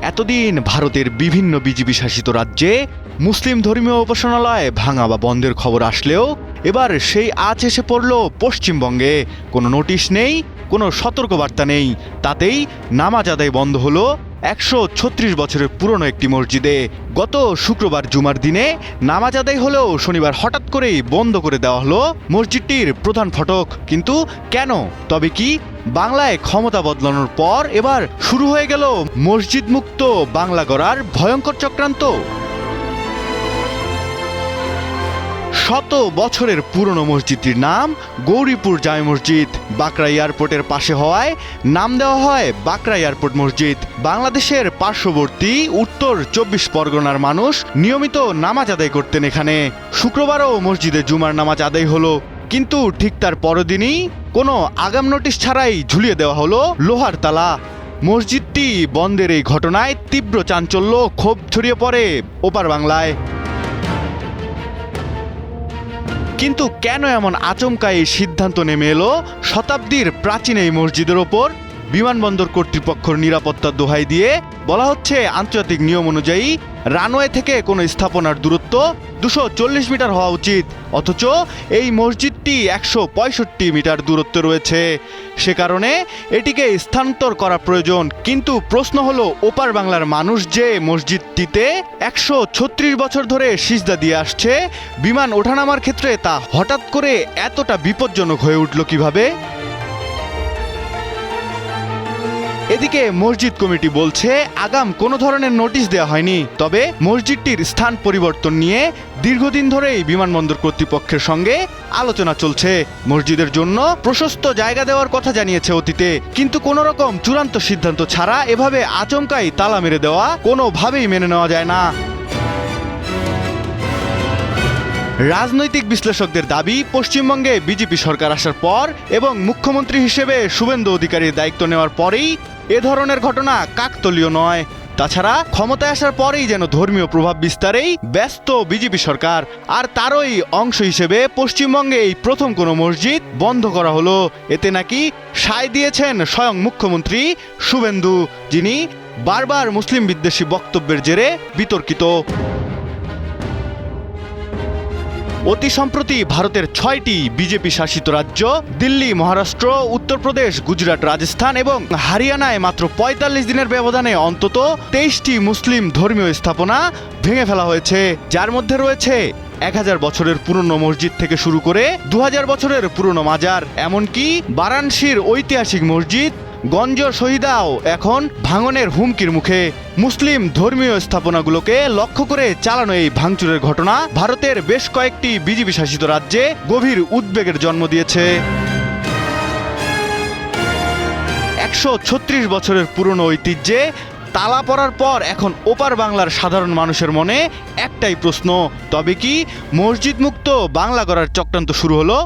এতদিন ভারতের বিভিন্ন বিজেপি শাসিত রাজ্যে মুসলিম ধর্মীয় উপাসনালয় ভাঙা বা বন্ধের খবর আসলেও এবার সেই আঁচ এসে পড়ল পশ্চিমবঙ্গে। কোনো নোটিশ নেই, কোনো সতর্কবার্তা নেই, তাতেই নামাজ আদায় বন্ধ হলো 136 বছরের পুরনো একটি মসজিদে। গত শুক্রবার জুমার দিনে নামাজ আদায় হলেও শনিবার হঠাৎ করেই বন্ধ করে দেওয়া হলো মসজিদটির প্রধান ফটক। কিন্তু কেন? তবে কি বাংলায় ক্ষমতা বদলানোর পর এবার শুরু হয়ে গেল মসজিদ মুক্ত বাংলা গড়ার ভয়ঙ্কর চক্রান্ত? শত বছরের পুরনো মসজিদটির নাম গৌরীপুর জামে মসজিদ। বাকরা এয়ারপোর্টের পাশে হওয়ায় নাম দেওয়া হয় বাকরা এয়ারপোর্ট মসজিদ। বাংলাদেশের পার্শ্ববর্তী উত্তর 24 পরগনার মানুষ নিয়মিত নামাজ আদায় করতেন এখানে। শুক্রবারও মসজিদে জুমার নামাজ আদায় হলো, কিন্তু ঠিক তার পরদিনই কোনো আগাম নোটিশ ছাড়াই ঝুলিয়ে দেওয়া হলো লোহার তালা। মসজিদটি বন্ধের এই ঘটনায় তীব্র চাঞ্চল্য, ক্ষোভ ছড়িয়ে পড়ে ওপার বাংলায়। কিন্তু কেন এমন আচমকা এই সিদ্ধান্ত নেমে এলো শতাব্দীর প্রাচীন এই মসজিদের ওপর? বিমানবন্দর কর্তৃপক্ষের নিরাপত্তার দোহাই দিয়ে বলা হচ্ছে আন্তর্জাতিক নিয়ম অনুযায়ী রানওয়ে থেকে কোনো স্থাপনার দূরত্ব 240 মিটার হওয়া উচিত, অথচ এই মসজিদটি 165 মিটার দূরত্বে রয়েছে। সে কারণে এটিকে স্থানান্তর করা প্রয়োজন। কিন্তু প্রশ্ন হলো, ওপার বাংলার মানুষ যে মসজিদটিতে 136 বছর ধরে সিজদা দিয়ে আসছে, বিমান ওঠানামার ক্ষেত্রে তা হঠাৎ করে এতটা বিপজ্জনক হয়ে উঠল কিভাবে? এদিকে মসজিদ কমিটি বলছে আগাম কোনো ধরনের নোটিশ দেওয়া হয়নি, তবে মসজিদটির স্থান পরিবর্তন নিয়ে দীর্ঘদিন ধরেই বিমানবন্দর কর্তৃপক্ষের সঙ্গে আলোচনা চলছে। মসজিদের জন্য প্রশস্ত জায়গা দেওয়ার কথা জানিয়েছে অতীতে, কিন্তু কোনো রকম চূড়ান্ত সিদ্ধান্ত ছাড়া এভাবে আচমকাই তালা মেরে দেওয়া কোনোভাবেই মেনে নেওয়া যায় না। রাজনৈতিক বিশ্লেষকদের দাবি, পশ্চিমবঙ্গে বিজেপি সরকার আসার পর এবং মুখ্যমন্ত্রী হিসেবে শুভেন্দু অধিকারীর দায়িত্ব নেওয়ার পরেই এ ধরনের ঘটনা কাকতালীয় নয়। তাছাড়া ক্ষমতায় আসার পরেই যেন ধর্মীয় প্রভাব বিস্তারেই ব্যস্ত বিজেপি সরকার, আর তারই অংশ হিসেবে পশ্চিমবঙ্গে এই প্রথম কোনো মসজিদ বন্ধ করা হলো। এতে নাকি সায় দিয়েছেন স্বয়ং মুখ্যমন্ত্রী শুভেন্দু, যিনি বারবার মুসলিম বিদ্বেষী বক্তব্যের জেরে বিতর্কিত। অতি সম্প্রতি ভারতের 6টি বিজেপি শাসিত রাজ্য দিল্লি, মহারাষ্ট্র, উত্তরপ্রদেশ, গুজরাট, রাজস্থান এবং হরিয়ানায় মাত্র 45 দিনের ব্যবধানে অন্তত 23টি মুসলিম ধর্মীয় স্থাপনা ভেঙে ফেলা হয়েছে, যার মধ্যে রয়েছে 1000 বছরের পুরনো মসজিদ থেকে শুরু করে 2000 বছরের পুরনো মাজার। এমনকি বারাণসীর ঐতিহাসিক মসজিদ গঞ্জ শহীদাও এখন ভাঙনের হুমকির মুখে। মুসলিম ধর্মীয় স্থাপনাগুলোকে লক্ষ্য করে চালানো এই ভাঙচুরের ঘটনা ভারতের বেশ কয়েকটি বিজেপি শাসিত রাজ্যে গভীর উদ্বেগের জন্ম দিয়েছে। 136 বছরের পুরনো ঐতিহ্যে তালা পড়ার পর এখন ওপার বাংলার সাধারণ মানুষের মনে একটাই প্রশ্ন, তবে কি মসজিদ মুক্ত বাংলা গড়ার চক্রান্ত শুরু হলো?